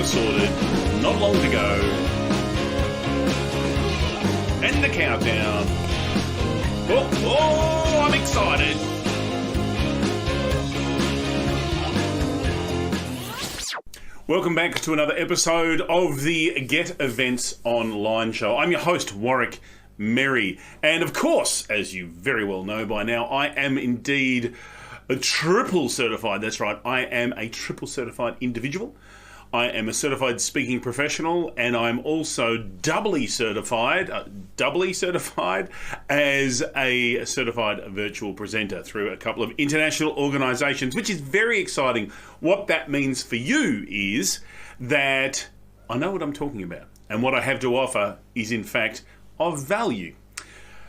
sorted, not long to go. And the countdown. Oh, I'm excited. Welcome back to another episode of the Get Events Online show. I'm your host, Warwick Merry. And of course, as you very well know by now, I am indeed a triple certified. That's right, I am a triple certified individual. I am a certified speaking professional, and I'm also doubly certified as a certified virtual presenter through a couple of international organisations, which is very exciting. What that means for you is that I know what I'm talking about, and what I have to offer is in fact of value.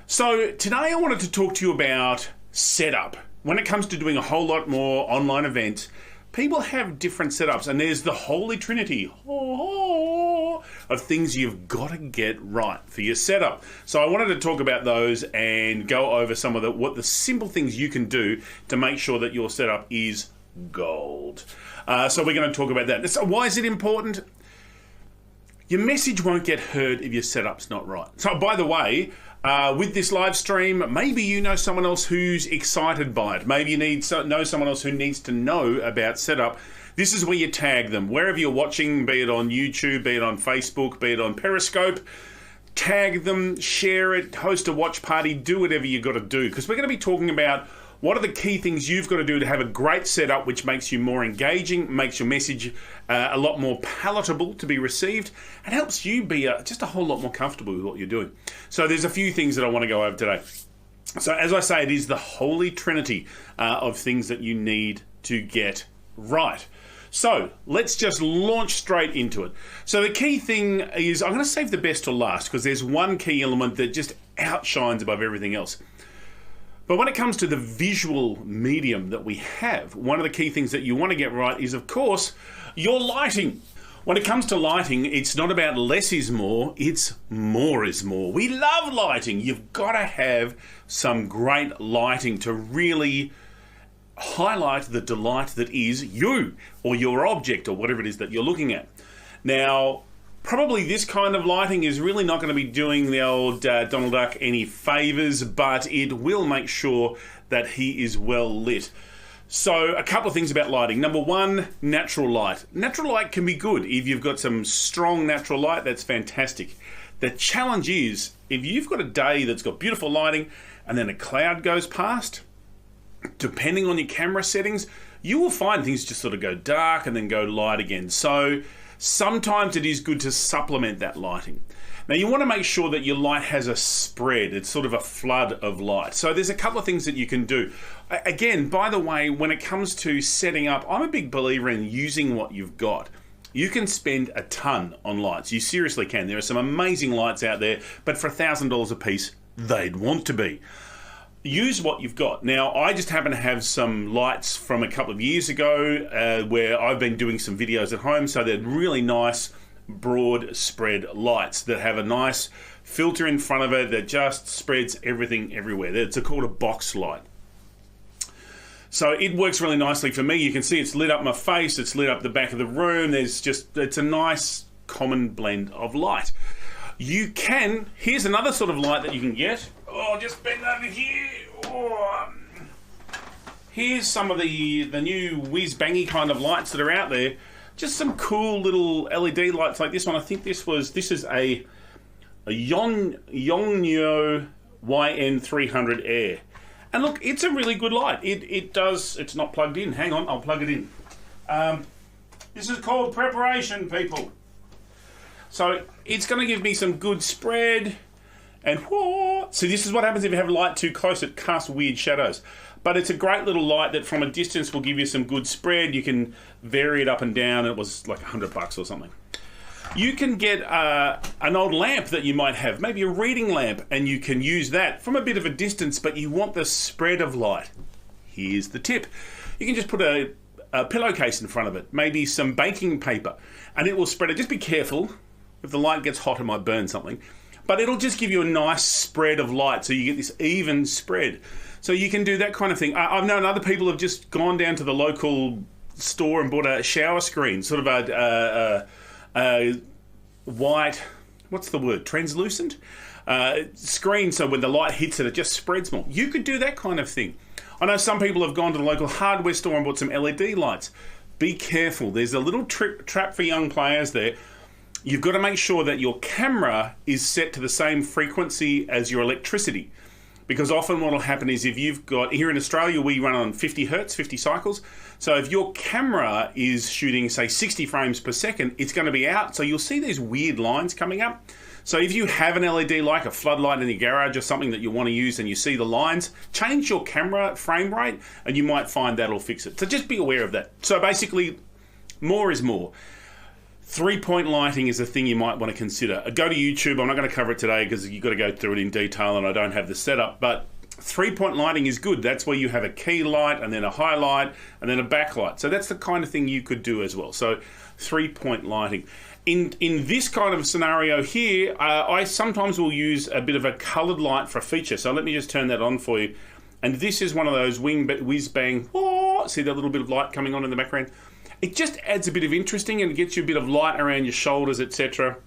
So today I wanted to talk to you about setup. When it comes to doing a whole lot more online events, people have different setups, and there's the holy trinity of things you've got to get right for your setup. So I wanted to talk about those and go over some of what the simple things you can do to make sure that your setup is gold. So we're going to talk about that. So why is it important? Your message won't get heard if your setup's not right. So by the way, with this live stream, maybe you know someone else who's excited by it. Maybe you know someone else who needs to know about setup. This is where you tag them. Wherever you're watching, be it on YouTube, be it on Facebook, be it on Periscope, tag them, share it, host a watch party, do whatever you've got to do. Because we're going to be talking about what are the key things you've got to do to have a great setup which makes you more engaging, makes your message a lot more palatable to be received, and helps you be just a whole lot more comfortable with what you're doing. So there's a few things that I want to go over today. So as I say, it is the holy trinity of things that you need to get right. So let's just launch straight into it. So the key thing is, I'm going to save the best till last because there's one key element that just outshines above everything else. But when it comes to the visual medium that we have, one of the key things that you want to get right is, of course, your lighting. When it comes to lighting, it's not about less is more, it's more is more. We love lighting. You've got to have some great lighting to really highlight the delight that is you or your object or whatever it is that you're looking at. Now, probably this kind of lighting is really not going to be doing the old Donald Duck any favours, but it will make sure that he is well lit. So a couple of things about lighting. Number one, natural light. Natural light can be good. If you've got some strong natural light, that's fantastic. The challenge is, if you've got a day that's got beautiful lighting and then a cloud goes past, depending on your camera settings, you will find things just sort of go dark and then go light again. So sometimes it is good to supplement that lighting. Now you want to make sure that your light has a spread. It's sort of a flood of light. So there's a couple of things that you can do. Again, by the way, when it comes to setting up, I'm a big believer in using what you've got. You can spend a ton on lights. You seriously can. There are some amazing lights out there, but for $1,000 a piece, they'd want to be. Use what you've got. Now, I just happen to have some lights from a couple of years ago where I've been doing some videos at home, so they're really nice, broad spread lights that have a nice filter in front of it that just spreads everything everywhere. It's called a box light. So it works really nicely for me. You can see it's lit up my face, it's lit up the back of the room. It's a nice common blend of light. Here's another sort of light that you can get. Oh, just bend over here. Oh. Here's some of the new whiz-bangy kind of lights that are out there. Just some cool little LED lights like this one. I think this is a Yongnuo YN300 Air. And look, it's a really good light. It's not plugged in. Hang on, I'll plug it in. This is called preparation, people. So it's going to give me some good spread. And whoa! So this is what happens if you have light too close. It casts weird shadows. But it's a great little light that from a distance will give you some good spread. You can vary it up and down. It was like $100 or something. You can get an old lamp that you might have, maybe a reading lamp, and you can use that from a bit of a distance, but you want the spread of light. Here's the tip. You can just put a pillowcase in front of it, maybe some baking paper, and it will spread it. Just be careful. If the light gets hot, it might burn something. But it'll just give you a nice spread of light, so you get this even spread. So you can do that kind of thing. I've known other people have just gone down to the local store and bought a shower screen, sort of a white, what's the word, translucent screen, so when the light hits it, it just spreads more. You could do that kind of thing. I know some people have gone to the local hardware store and bought some LED lights. Be careful. There's a little trap for young players there. You've got to make sure that your camera is set to the same frequency as your electricity. Because often what will happen is if you've got, here in Australia, we run on 50 hertz, 50 cycles. So if your camera is shooting, say, 60 frames per second, it's going to be out. So you'll see these weird lines coming up. So if you have an LED like a floodlight in your garage or something that you want to use and you see the lines, change your camera frame rate and you might find that'll fix it. So just be aware of that. So basically, more is more. 3-point lighting is a thing you might want to consider. Go to YouTube. I'm not going to cover it today because you've got to go through it in detail and I don't have the setup. But 3-point lighting is good. That's where you have a key light and then a highlight and then a backlight. So that's the kind of thing you could do as well. So 3-point lighting. In this kind of scenario here, I sometimes will use a bit of a coloured light for a feature. So let me just turn that on for you. And this is one of those whiz-bang, see that little bit of light coming on in the background? It just adds a bit of interesting and gets you a bit of light around your shoulders, etc.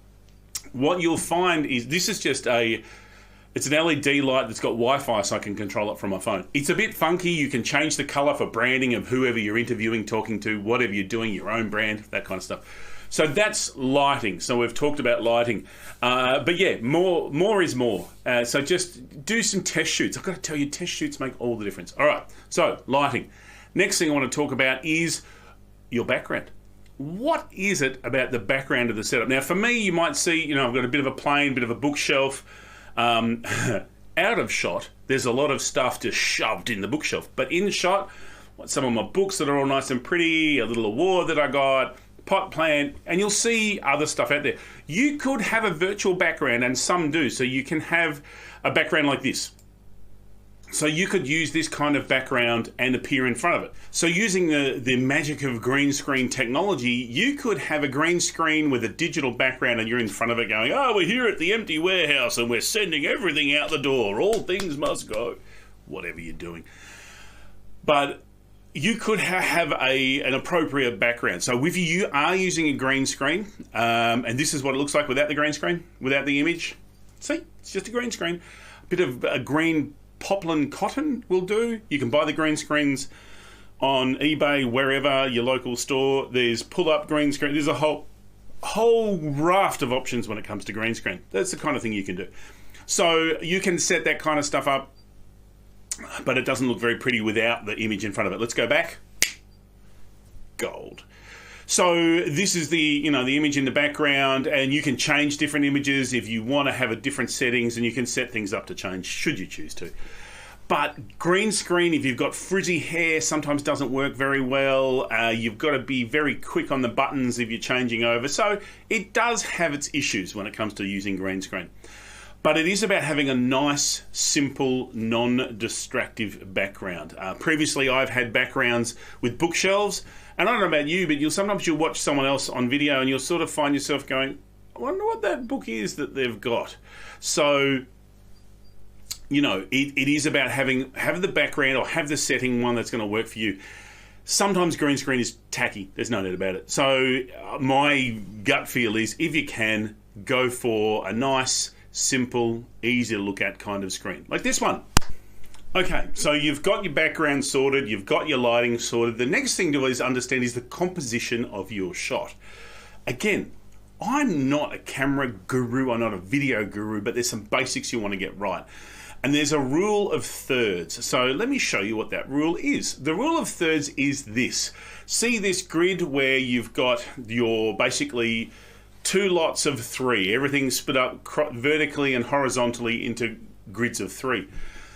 What you'll find is this is just it's an LED light that's got Wi-Fi so I can control it from my phone. It's a bit funky. You can change the colour for branding of whoever you're interviewing, talking to, whatever you're doing, your own brand, that kind of stuff. So that's lighting. So we've talked about lighting. But yeah, more is more. So just do some test shoots. I've got to tell you, test shoots make all the difference. All right, so lighting. Next thing I want to talk about is your background. What is it about the background of the setup? Now, for me, you might see, I've got a bit of a plane, bit of a bookshelf. Out of shot, there's a lot of stuff just shoved in the bookshelf. But in shot, some of my books that are all nice and pretty, a little award that I got, pot plant, and you'll see other stuff out there. You could have a virtual background, and some do. So you can have a background like this. So you could use this kind of background and appear in front of it. So using the magic of green screen technology, you could have a green screen with a digital background and you're in front of it going, oh, we're here at the empty warehouse and we're sending everything out the door. All things must go. Whatever you're doing. But you could have an appropriate background. So if you are using a green screen, and this is what it looks like without the green screen, without the image. See, it's just a green screen. A bit of a green poplin cotton will do. You can buy the green screens on eBay, wherever, your local store. There's pull-up green screen. There's a whole raft of options when it comes to green screen. That's the kind of thing you can do. So you can set that kind of stuff up, but it doesn't look very pretty without the image in front of it. Let's go back. Gold. So this is the image in the background, and you can change different images if you want to have a different settings, and you can set things up to change should you choose to. But green screen, if you've got frizzy hair, sometimes doesn't work very well. You've got to be very quick on the buttons if you're changing over. So it does have its issues when it comes to using green screen. But it is about having a nice, simple, non-distractive background. Previously, I've had backgrounds with bookshelves, and I don't know about you, but sometimes you'll watch someone else on video and you'll sort of find yourself going, I wonder what that book is that they've got. So, it is about have the background or have the setting one that's going to work for you. Sometimes green screen is tacky. There's no doubt about it. So my gut feel is if you can, go for a nice, simple, easy to look at kind of screen. Like this one. Okay, so you've got your background sorted, you've got your lighting sorted. The next thing to understand is the composition of your shot. Again, I'm not a camera guru, I'm not a video guru, but there's some basics you want to get right. And there's a rule of thirds. So let me show you what that rule is. The rule of thirds is this. See this grid where you've got your basically 2 lots of 3. Everything's split up vertically and horizontally into grids of 3.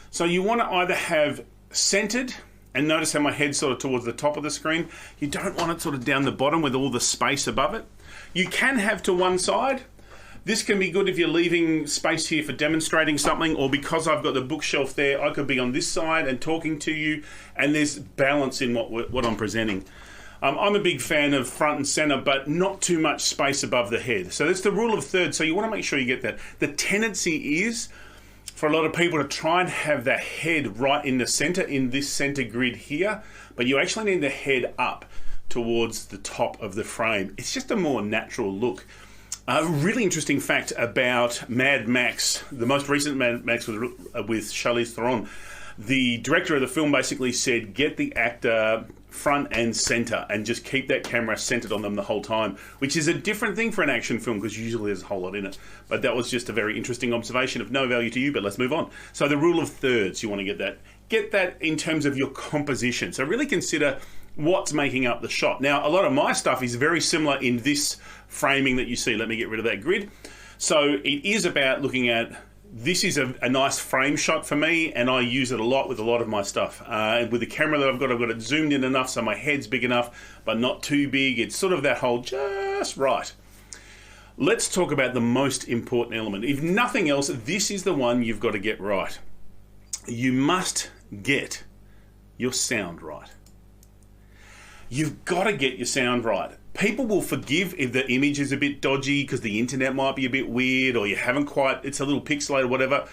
So you want to either have centered, and notice how my head's sort of towards the top of the screen. You don't want it sort of down the bottom with all the space above it. You can have to one side. This can be good if you're leaving space here for demonstrating something, or because I've got the bookshelf there, I could be on this side and talking to you, and there's balance in what I'm presenting. I'm a big fan of front and center, but not too much space above the head. So that's the rule of thirds. So you want to make sure you get that. The tendency is for a lot of people to try and have the head right in the center, in this center grid here, but you actually need the head up. towards the top of the frame. It's just a more natural look. A really interesting fact about Mad Max, the most recent Mad Max with Charlize Theron. The director of the film basically said, get the actor front and centre and just keep that camera centred on them the whole time, which is a different thing for an action film because usually there's a whole lot in it. But that was just a very interesting observation of no value to you, but let's move on. So the rule of thirds, you want to get that. Get that in terms of your composition. So really consider what's making up the shot. Now, a lot of my stuff is very similar in this framing that you see. Let me get rid of that grid. So it is about looking at, this is a nice frame shot for me, and I use it a lot with a lot of my stuff. And with the camera that I've got it zoomed in enough so my head's big enough, but not too big. It's sort of that whole just right. Let's talk about the most important element. If nothing else, this is the one you've got to get right. You must get your sound right. You've got to get your sound right. People will forgive if the image is a bit dodgy because the internet might be a bit weird or you haven't quite, it's a little pixelated or whatever.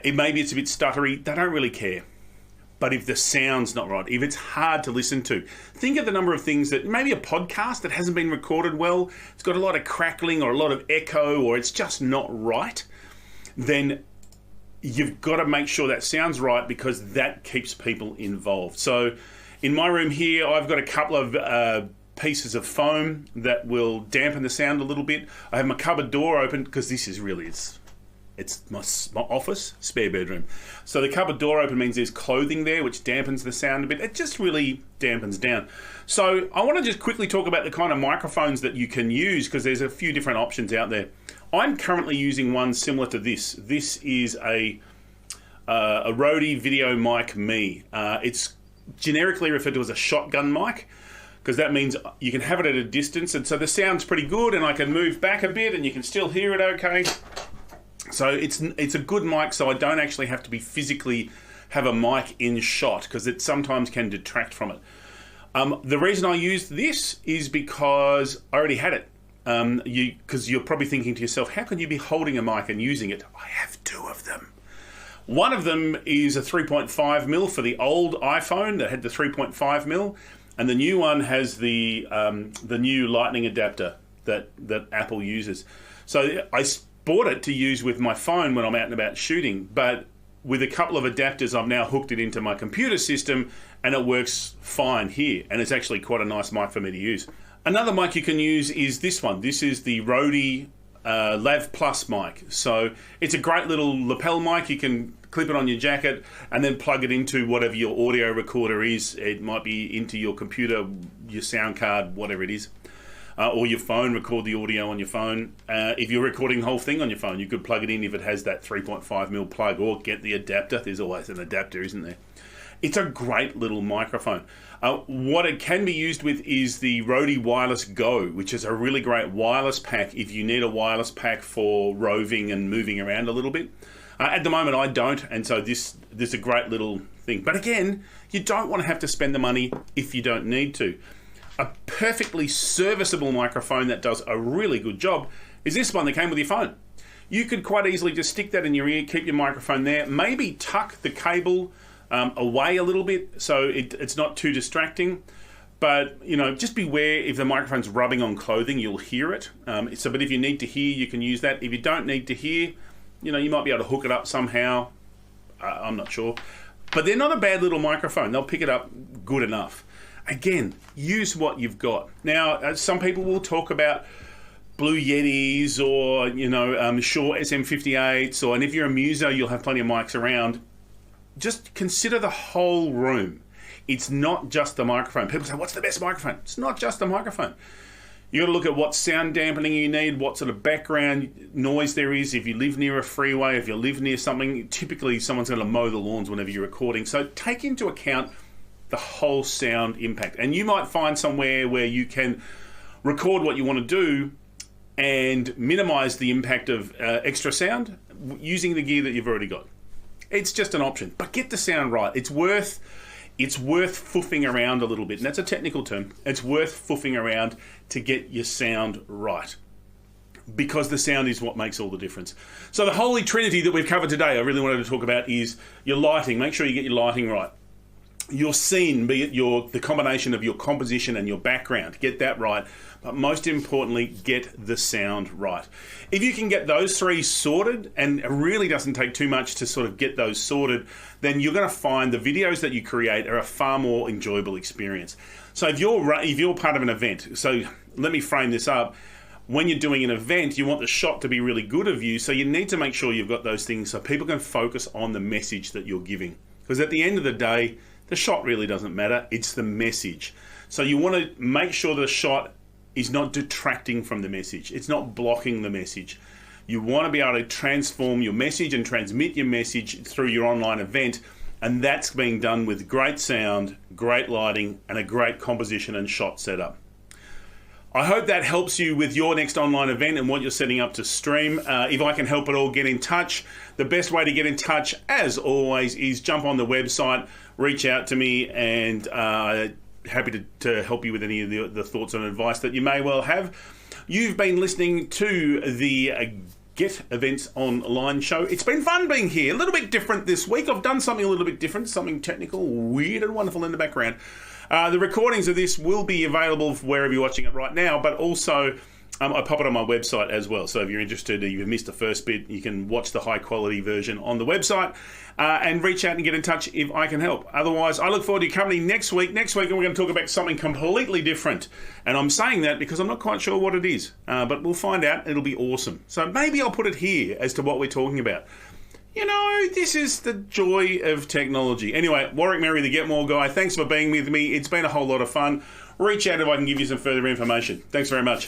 Maybe it's a bit stuttery. They don't really care. But if the sound's not right, if it's hard to listen to, think of the number of things that, maybe a podcast that hasn't been recorded well, it's got a lot of crackling or a lot of echo or it's just not right, then you've got to make sure that sounds right because that keeps people involved. So in my room here, I've got a couple of pieces of foam that will dampen the sound a little bit. I have my cupboard door open because this is really, it's my office, spare bedroom. So the cupboard door open means there's clothing there, which dampens the sound a bit. It just really dampens down. So I want to just quickly talk about the kind of microphones that you can use because there's a few different options out there. I'm currently using one similar to this. This is a Rode Video Mic Me. It's generically referred to as a shotgun mic because that means you can have it at a distance, and so the sound's pretty good, and I can move back a bit and you can still hear it okay. So it's a good mic, so I don't actually have to be physically have a mic in shot because it sometimes can detract from it. The reason I used this is because I already had it. Because you're probably thinking to yourself, how can you be holding a mic and using it? I have two of them. One of them is a 3.5mm for the old iPhone that had the 3.5mm, and the new one has the new lightning adapter that Apple uses. So I bought it to use with my phone when I'm out and about shooting, but with a couple of adapters I've now hooked it into my computer system and it works fine here, and it's actually quite a nice mic for me to use. Another mic you can use is this one. This is the Rode Lav Plus mic. So it's a great little lapel mic. You can clip it on your jacket and then plug it into whatever your audio recorder is. It might be into your computer, your sound card, whatever it is. Or your phone, record the audio on your phone. If you're recording the whole thing on your phone, you could plug it in if it has that 3.5mm plug, or get the adapter. There's always an adapter, isn't there? It's a great little microphone. What it can be used with is the Rode Wireless Go, which is a really great wireless pack if you need a wireless pack for roving and moving around a little bit. At the moment I don't, and so this is a great little thing. But again, you don't want to have to spend the money if you don't need to. A perfectly serviceable microphone that does a really good job is this one that came with your phone. You could quite easily just stick that in your ear, keep your microphone there, maybe tuck the cable away a little bit so it's not too distracting. But, you know, just beware if the microphone's rubbing on clothing, you'll hear it. But if you need to hear, you can use that. If you don't need to hear, you know, you might be able to hook it up somehow. I'm not sure. But they're not a bad little microphone. They'll pick it up good enough. Again, use what you've got. Now, some people will talk about Blue Yetis or, you know, Shure SM58s, and if you're a muso, you'll have plenty of mics around. Just consider the whole room. It's not just the microphone. People say, what's the best microphone? It's not just the microphone. You've got to look at what sound dampening you need, what sort of background noise there is. If you live near a freeway, if you live near something, typically someone's going to mow the lawns whenever you're recording. So take into account the whole sound impact. And you might find somewhere where you can record what you want to do and minimize the impact of extra sound using the gear that you've already got. It's just an option, but get the sound right. It's worth foofing around a little bit, and that's a technical term. It's worth foofing around to get your sound right, because the sound is what makes all the difference. So the holy trinity that we've covered today, I really wanted to talk about, is your lighting. Make sure you get your lighting right. your scene, be it the combination of your composition and your background. Get that right. But most importantly, get the sound right. If you can get those three sorted, and it really doesn't take too much to sort of get those sorted, then you're going to find the videos that you create are a far more enjoyable experience. So if you're part of an event, so let me frame this up. When you're doing an event, you want the shot to be really good of you, so you need to make sure you've got those things so people can focus on the message that you're giving. Because at the end of the day, the shot really doesn't matter, it's the message. So you want to make sure the shot is not detracting from the message. It's not blocking the message. You want to be able to transform your message and transmit your message through your online event, and that's being done with great sound, great lighting, and a great composition and shot setup. I hope that helps you with your next online event and what you're setting up to stream. If I can help at all, get in touch. The best way to get in touch, as always, is jump on the website, reach out to me, and happy to help you with any of the thoughts and advice that you may well have. You've been listening to the Get Events Online show. It's been fun being here. A little bit different this week. I've done something a little bit different, something technical, weird and wonderful in the background. The recordings of this will be available wherever you're watching it right now, but also I pop it on my website as well. So if you're interested, if you missed the first bit, you can watch the high quality version on the website and reach out and get in touch if I can help. Otherwise, I look forward to your company next week. Next week, we're going to talk about something completely different. And I'm saying that because I'm not quite sure what it is, but we'll find out. It'll be awesome. So maybe I'll put it here as to what we're talking about. You know, this is the joy of technology. Anyway, Warwick Merry, the Get More guy, thanks for being with me. It's been a whole lot of fun. Reach out if I can give you some further information. Thanks very much.